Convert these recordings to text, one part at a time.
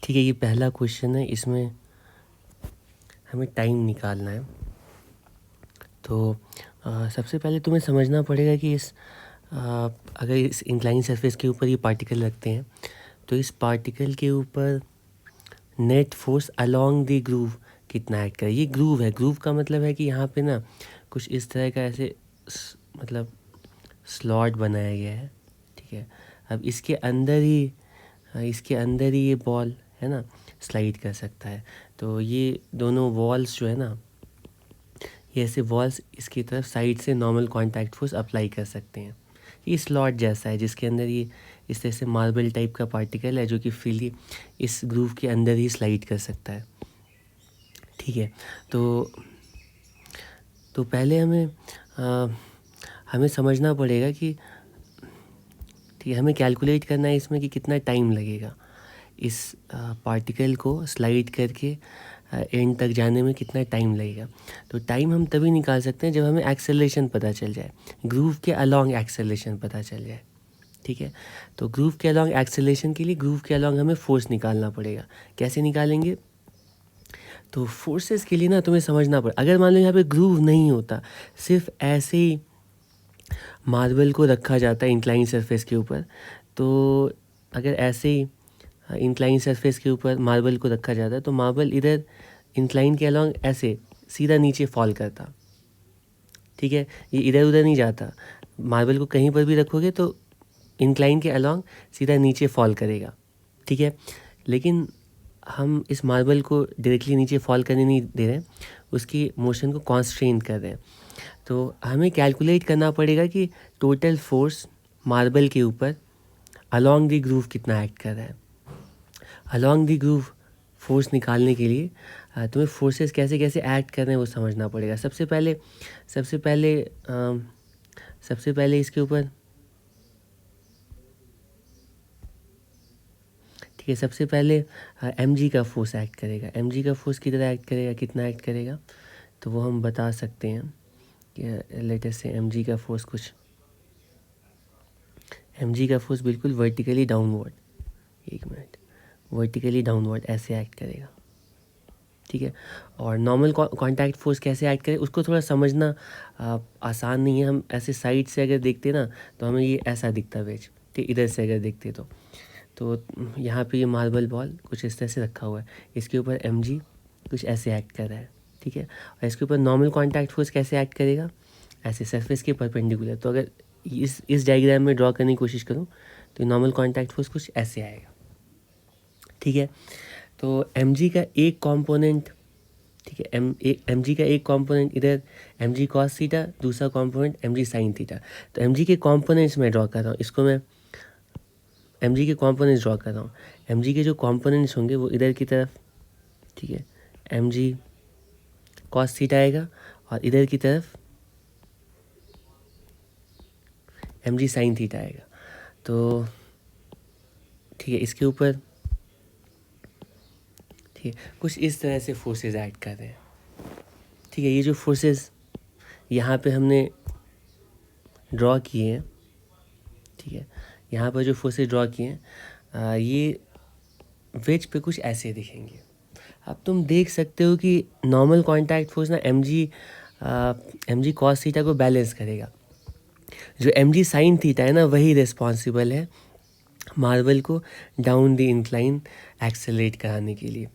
ठीक है, ये पहला क्वेश्चन है, इसमें हमें टाइम निकालना है। तो सबसे पहले तुम्हें समझना पड़ेगा कि अगर इस इंक्लाइन सरफेस के ऊपर ये पार्टिकल रखते हैं तो इस पार्टिकल के ऊपर net force along the groove कितना एक्ट करे। ये ग्रूव है, ग्रूव का मतलब है कि यहाँ पे ना कुछ इस तरह का ऐसे मतलब स्लॉट बनाया गया है। ठीक है, अब इसके अंदर ही ये बॉल है ना स्लाइड कर सकता है। तो ये दोनों वॉल्स जो है ना, ये ऐसे वॉल्स इसकी तरफ साइड से नॉर्मल कांटेक्ट फोर्स अप्लाई कर सकते हैं। ये स्लॉट जैसा है जिसके अंदर ये इस तरह से मार्बल टाइप का पार्टिकल है जो कि फ्रीली इस ग्रूव के अंदर ही स्लाइड कर सकता है। ठीक है, तो पहले हमें समझना पड़ेगा कि ठीक है, हमें कैलकुलेट करना है इसमें कि कितना टाइम लगेगा इस पार्टिकल को स्लाइड करके एंड तक जाने में कितना टाइम लगेगा। तो टाइम हम तभी निकाल सकते हैं जब हमें एक्सेलरेशन पता चल जाए, ग्रूव के अलोंग एक्सेलरेशन पता चल जाए। ठीक है, तो ग्रूव के अलोंग एक्सेलरेशन के लिए ग्रूव के अलोंग हमें फोर्स निकालना पड़ेगा। कैसे निकालेंगे? तो फोर्सेस के लिए ना तुम्हें समझना पड़े, अगर मान लो यहाँ पे ग्रूव नहीं होता, सिर्फ ऐसे ही मार्बल को रखा जाता है इंक्लाइन सरफेस के ऊपर, तो अगर ऐसे ही इंक्लाइन सरफेस के ऊपर मार्बल को रखा जाता है तो मार्बल इधर इंक्लाइन के अलोंग ऐसे सीधा नीचे फॉल करता। ठीक है, ये इधर उधर नहीं जाता, मार्बल को कहीं पर भी रखोगे तो इंक्लाइन के अलोंग सीधा नीचे फॉल करेगा। ठीक है, लेकिन हम इस मार्बल को डायरेक्टली नीचे फॉल करने नहीं दे रहे हैं, उसकी मोशन को कॉन्स्ट्रेन कर रहे हैं। तो हमें कैलकुलेट करना पड़ेगा कि टोटल फोर्स मार्बल के ऊपर अलोंग द ग्रूव कितना एक्ट कर रहा है। अलोंग द ग्रूव फोर्स निकालने के लिए तुम्हें फोर्सेस कैसे कैसे एक्ट कर रहे हैं वो समझना पड़ेगा। सबसे पहले इसके ऊपर ठीक है, सबसे पहले mg का फोर्स एक्ट करेगा। mg का फोर्स कितना एक्ट करेगा, कितना एक्ट करेगा, तो वो हम बता सकते हैं कि लेटेस्ट से mg का फोर्स बिल्कुल वर्टिकली डाउनवर्ड, एक मिनट, वर्टिकली डाउनवर्ड ऐसे एक्ट करेगा। ठीक है, और नॉर्मल कांटेक्ट फोर्स कैसे एक्ट करे उसको थोड़ा समझना आसान नहीं है। हम ऐसे साइड से अगर देखते ना तो हमें ये ऐसा दिखता वेज, ठीक, इधर से अगर देखते तो यहाँ पे ये मार्बल बॉल कुछ इस तरह से रखा हुआ है, इसके ऊपर mg कुछ ऐसे एक्ट कर रहा है। ठीक है, और इसके ऊपर नॉर्मल कांटेक्ट फोर्स कैसे एक्ट करेगा, ऐसे सरफेस के परपेंडिकुलर। तो अगर इस डायग्राम में ड्रॉ करने की कोशिश करूँ तो नॉर्मल कांटेक्ट फोर्स कुछ ऐसे आएगा। ठीक है, तो mg का एक कंपोनेंट, ठीक है, mg का एक कंपोनेंट इधर mg cos थीटा, दूसरा कंपोनेंट mg sin थीटा। तो mg के कंपोनेंट्स में ड्रॉ कर रहा हूँ, इसको मैं mg के कंपोनेंट्स ड्रॉ कर रहा हूँ। mg के जो कंपोनेंट्स होंगे वो इधर की तरफ, ठीक है, mg cos थीटा आएगा और इधर की तरफ mg sin थीटा आएगा। तो ठीक है, इसके ऊपर ठीक है कुछ इस तरह से फोर्सेस ऐड कर रहे हैं। ठीक है, ये जो फोर्सेस यहाँ पे हमने ड्रॉ किए हैं, ठीक है, यहाँ पर जो फोर्सेस ड्रॉ किए हैं ये वेज पे कुछ ऐसे दिखेंगे। अब तुम देख सकते हो कि नॉर्मल कांटेक्ट फोर्स ना mg cos थीटा को बैलेंस करेगा। जो mg sin थीटा है ना वही रिस्पॉन्सिबल है मार्बल को डाउन द इंक्लाइन एक्सेलरेट कराने के लिए।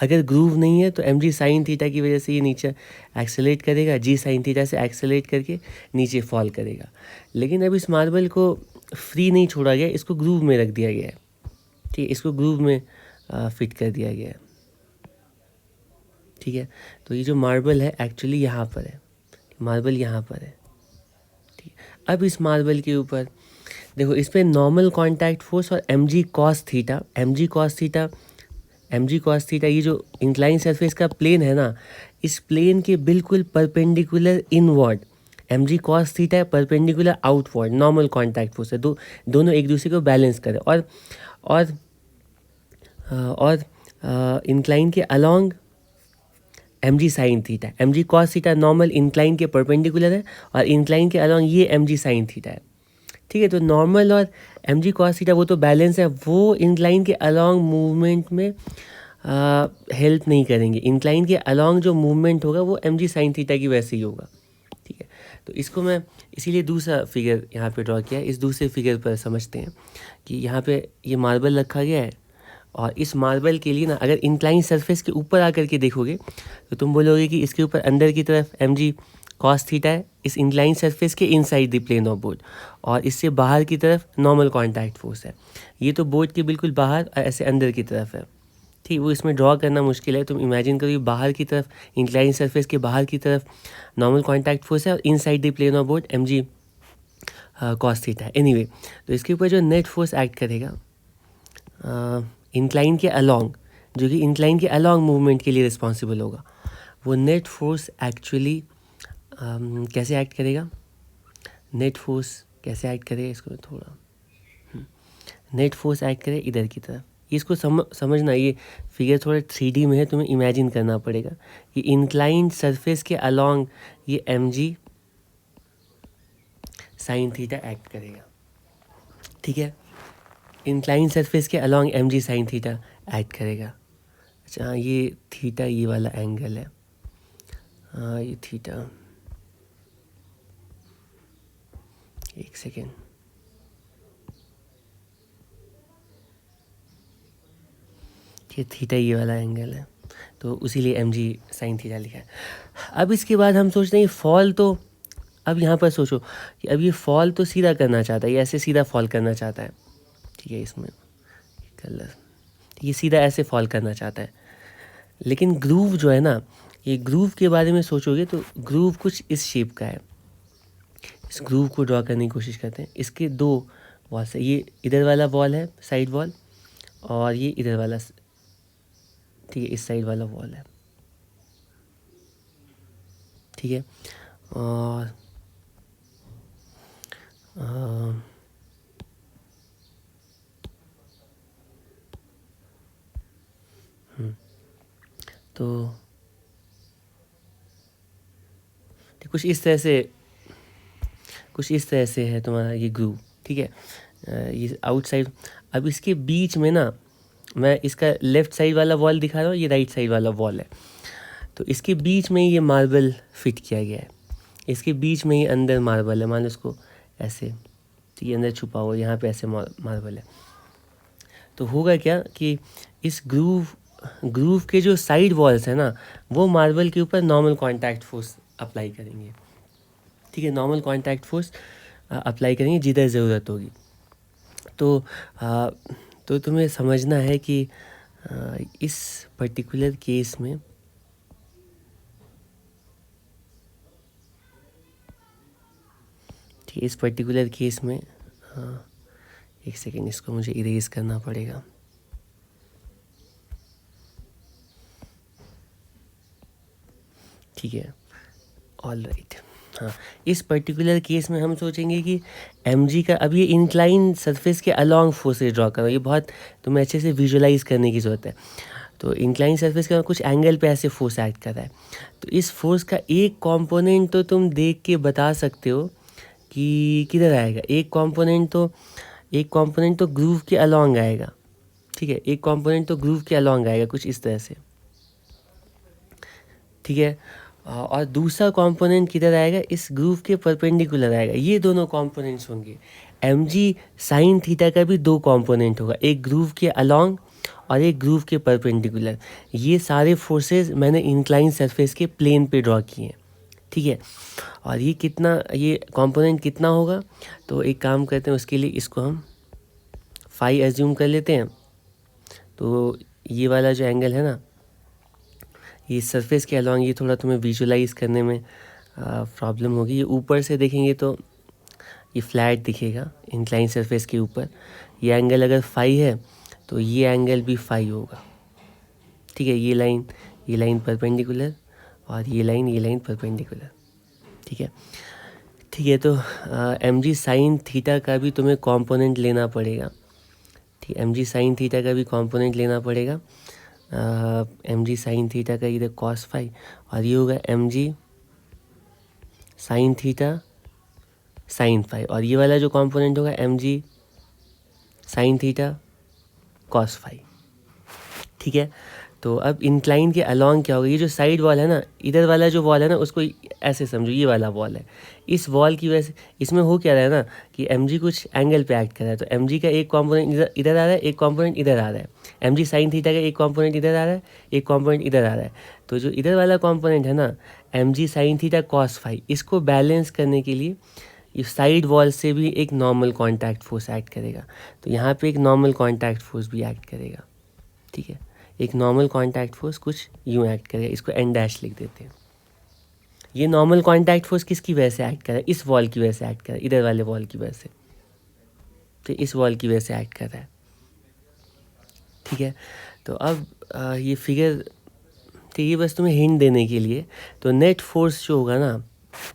अगर ग्रूव नहीं है तो mg sin थीटा की वजह से ये नीचे एक्सेलरेट करेगा, g sin थीटा से एक्सेलरेट करके नीचे फॉल करेगा। लेकिन अब इस मार्बल को फ्री नहीं छोड़ा गया, इसको ग्रूव में रख दिया गया है। ठीक है, इसको ग्रूव में फिट कर दिया गया है। ठीक है, तो ये जो मार्बल है एक्चुअली यहाँ पर है, मार्बल यहाँ पर है। ठीक है, अब इस मार्बल के ऊपर देखो, इस पर नॉर्मल कांटेक्ट फोर्स और mg cos थीटा ये जो इंक्लाइन सरफेस का प्लेन है ना, इस प्लेन के बिल्कुल perpendicular inward mg cos theta है, perpendicular outward normal contact force है। दोनों एक दूसरे को बैलेंस करें और इंक्लाइन के along mg sin theta. mg cos theta normal incline के परपेंडिकुलर है और इंक्लाइन के अलोंग ये mg sin थीटा है। ठीक है। तो नॉर्मल और एम जी कॉस थीटा वो तो बैलेंस है, वो इंक्लाइन के अलॉन्ग मूवमेंट में हेल्प नहीं करेंगे। इंक्लाइन के अलॉन्ग जो मूवमेंट होगा वो एम जी साइन थीटा की वैसे ही होगा, ठीक है। तो इसको मैं इसीलिए दूसरा फिगर यहाँ पे ड्रॉ किया है। इस दूसरे फिगर पर समझते हैं कि यहाँ पे ये मार्बल रखा गया है, और इस मार्बल के लिए ना अगर इंक्लाइन सरफेस के ऊपर आकर के देखोगे तो तुम बोलोगे कि इसके ऊपर अंदर की तरफ एम जी कॉस थीटा है, इस इंक्लाइन सरफेस के inside the plane of board, और इससे बाहर की तरफ नॉर्मल कॉन्टैक्ट फोर्स है। ये तो बोर्ड के बिल्कुल बाहर और ऐसे अंदर की तरफ है, ठीक। वो इसमें ड्रॉ करना मुश्किल है। तुम इमेजिन करो बाहर की तरफ इंक्लाइन सरफेस के बाहर की तरफ नॉर्मल कॉन्टैक्ट फोर्स है और inside the plane of board m g cos theta है। एनीवे, तो इसके ऊपर जो नेट फोर्स एक्ट करेगा इंक्लाइन के अलॉन्ग, जो कि इंक्लाइन के अलॉन्ग मूवमेंट के लिए रिस्पॉन्सिबल होगा, वो नेट फोर्स एक्चुअली कैसे एक्ट करेगा, नेट फोर्स कैसे एक्ट करेगा, इसको मैं थोड़ा नेट फोर्स एक्ट करे इधर की तरफ। इसको समझना, ये फिगर थोड़ा 3D में है, तुम्हें इमेजिन करना पड़ेगा कि इंक्लाइन सरफेस के अलॉन्ग ये m g sine theta act करेगा, ठीक है। इंक्लाइन सरफेस के along m g sine theta act करेगा। अच्छा हाँ, ये थीटा ये वाला एंगल है, हाँ ये थीटा, एक सेकेंड, ये थीटा ये वाला एंगल है, तो उसीलिए एम जी साइन थीटा लिखा है। अब इसके बाद हम सोचते हैं फॉल, तो अब यहाँ पर सोचो कि अब ये फॉल तो सीधा करना चाहता है, ये ऐसे सीधा फॉल करना चाहता है, ठीक है। इसमें कलर, ये सीधा ऐसे फॉल करना चाहता है, लेकिन ग्रूव जो है ना, ये ग्रूव के बारे में सोचोगे तो ग्रूव कुछ इस शेप का है। इस ग्रूव को ड्रॉ करने की कोशिश करते हैं। इसके दो वॉल्स है, ये इधर वाला वॉल है साइड वॉल, और ये इधर वाला, ठीक है, इस साइड वाला वॉल है, ठीक है। और तो कुछ इस तरह से है तुम्हारा ये ग्रूव, ठीक है। ये आउटसाइड, अब इसके बीच में ना, मैं इसका लेफ़्ट साइड वाला वॉल दिखा रहा हूँ, ये राइट साइड वाला वॉल है, तो इसके बीच में ये मार्बल फिट किया गया है। इसके बीच में ही अंदर मार्बल है, मान लो इसको ऐसे, ठीक है, अंदर छुपा हुआ, यहाँ पे ऐसे मार्बल है। तो होगा क्या कि इस ग्रूव के जो साइड वॉल्स है ना, वो मार्बल के ऊपर नॉर्मल कॉन्टैक्ट फोर्स अप्लाई करेंगे, ठीक है, नॉर्मल कॉन्टैक्ट फोर्स अप्लाई करेंगे जिधर ज़रूरत होगी। तो तुम्हें समझना है कि इस पर्टिकुलर केस में ठीक है, इस पर्टिकुलर केस में एक सेकेंड, इसको मुझे इरेज करना पड़ेगा, ठीक है, ऑल राइट। हाँ, इस पर्टिकुलर केस में हम सोचेंगे कि एम जी का, अब ये इंक्लाइन सरफेस के अलॉन्ग फोर्सेज ड्रॉ करो, ये बहुत तुम्हें अच्छे से विजुलाइज करने की ज़रूरत है। तो इंक्लाइन सरफेस का कुछ एंगल पे ऐसे फोर्स एक्ट कर रहा है, तो इस फोर्स का एक कंपोनेंट तो तुम देख के बता सकते हो कि किधर आएगा। एक कंपोनेंट तो ग्रूव के अलॉन्ग आएगा, ठीक है, एक कंपोनेंट तो ग्रूव के अलॉन्ग आएगा कुछ इस तरह से, ठीक है। और दूसरा कंपोनेंट किधर आएगा, इस ग्रूव के परपेंडिकुलर आएगा। ये दोनों कंपोनेंट्स होंगे। एम जी साइन थीटा का भी दो कंपोनेंट होगा, एक ग्रूव के अलॉन्ग और एक ग्रूव के परपेंडिकुलर। ये सारे फोर्सेस मैंने इंक्लाइन सरफेस के प्लेन पे ड्रॉ किए हैं, ठीक है। और ये कंपोनेंट कितना होगा, तो एक काम करते हैं, उसके लिए इसको हम फाई एज्यूम कर लेते हैं। तो ये वाला जो एंगल है ना, ये सरफेस के अलॉन्ग, ये थोड़ा तुम्हें विजुलाइज करने में प्रॉब्लम होगी। ये ऊपर से देखेंगे तो ये फ्लैट दिखेगा इंक्लाइन सरफेस के ऊपर। ये एंगल अगर फाई है तो ये एंगल भी फाई होगा, ठीक है। ये लाइन परपेंडिकुलर और ये लाइन परपेंडिकुलर, ठीक है। तो एम जी साइन थीटा का भी तुम्हें कंपोनेंट लेना पड़ेगा, ठीक है। एम जी साइन थीटा का भी कंपोनेंट लेना पड़ेगा। एम जी साइन थीटा का इधर कॉस फाई, और ये होगा m g sine theta sine phi, और ये वाला जो कॉम्पोनेंट होगा mg sine theta cos phi. ठीक है, तो अब इंक्लाइन के अलॉन्ग क्या होगा, ये जो साइड वॉल है ना, इधर वाला जो वॉल है ना, उसको ऐसे समझो, ये वाला वॉल है। इस वॉल की वजह से इसमें हो क्या रहा है ना कि mg कुछ एंगल पे एक्ट कर रहा है, तो mg का एक कंपोनेंट इधर आ रहा है, एक कंपोनेंट इधर आ रहा है। mg साइन थीटा का एक कंपोनेंट इधर आ रहा है, एक कंपोनेंट इधर आ रहा है। तो जो इधर वाला कंपोनेंट है ना mg sine theta cos phi, इसको बैलेंस करने के लिए ये साइड वॉल से भी एक नॉर्मल कॉन्टैक्ट फोर्स एक्ट करेगा। तो यहाँ पे एक नॉर्मल कॉन्टैक्ट फोर्स भी एक्ट करेगा। ठीक है, एक नॉर्मल कॉन्टैक्ट फोर्स कुछ यूँ एक्ट करेगा, इसको एन डैश लिख देते हैं। ये नॉर्मल कॉन्टैक्ट फोर्स किसकी वजह से एक्ट कर रहा है, इस वॉल की वजह से एक्ट कर रहा है, इधर वाले वॉल की वजह से। तो इस वॉल की वजह से एक्ट कर रहा है। ठीक है, तो अब ये फिगर, तो ये बस तुम्हें हिंट देने के लिए। तो नेट फोर्स जो होगा ना,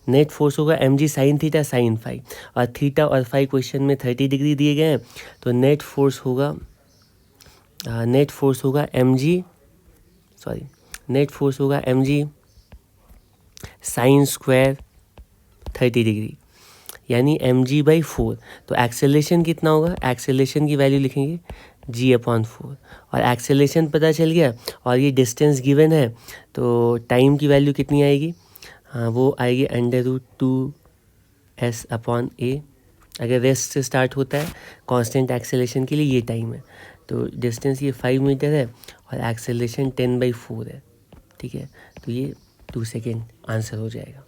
नेट फोर्स होगा mg sine theta sine phi, और थीटा और फाई क्वेश्चन में 30 डिग्री दिए गए हैं। तो नेट फोर्स होगा mg साइन स्क्वायर 30 डिग्री, यानी mg/4। तो एक्सेलेरेशन कितना होगा, एक्सेलेरेशन की वैल्यू लिखेंगे g/4, और एक्सेलेरेशन पता चल गया, और ये डिस्टेंस गिवन है, तो टाइम की वैल्यू कितनी आएगी, हाँ वो आएगी √2s/a। अगर रेस्ट से स्टार्ट होता है कांस्टेंट एक्सेलेरेशन के लिए, ये टाइम है। तो डिस्टेंस ये 5 मीटर है, और एक्सेलेरेशन 10/4 है। ठीक है, तो ये 2 सेकेंड आंसर हो जाएगा।